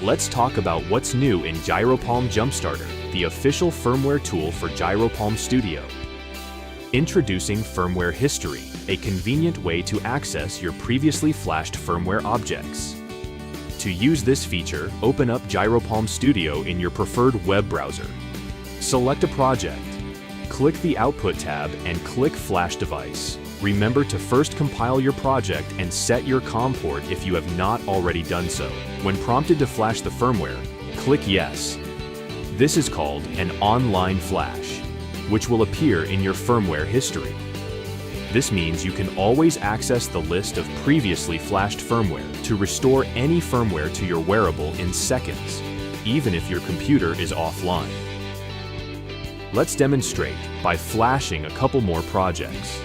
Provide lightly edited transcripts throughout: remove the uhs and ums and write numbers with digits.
let's talk about what's new in GyroPalm Jumpstarter, the official firmware tool for GyroPalm Studio. Introducing Firmware History, a convenient way to access your previously flashed firmware objects. To use this feature, open up GyroPalm Studio in your preferred web browser. Select a project. Click the Output tab and click Flash Device. Remember to first compile your project and set your COM port if you have not already done so. When prompted to flash the firmware, click Yes. This is called an online flash, which will appear in your firmware history. This means you can always access the list of previously flashed firmware to restore any firmware to your wearable in seconds, even if your computer is offline. Let's demonstrate by flashing a couple more projects.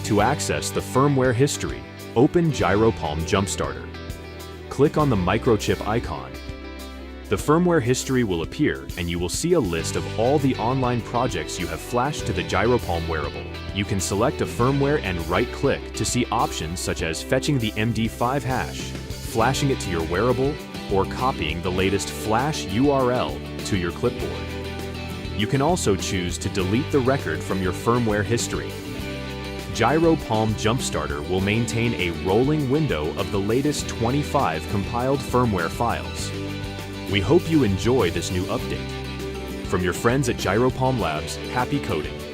To access the firmware history, open GyroPalm Jumpstarter. Click on the microchip icon. The firmware history will appear and you will see a list of all the online projects you have flashed to the GyroPalm wearable. You can select a firmware and right-click to see options such as fetching the MD5 hash, flashing it to your wearable, or copying the latest flash URL to your clipboard. You can also choose to delete the record from your firmware history. GyroPalm Jumpstarter will maintain a rolling window of the latest 25 compiled firmware files. We hope you enjoy this new update. From your friends at GyroPalm Labs, happy coding!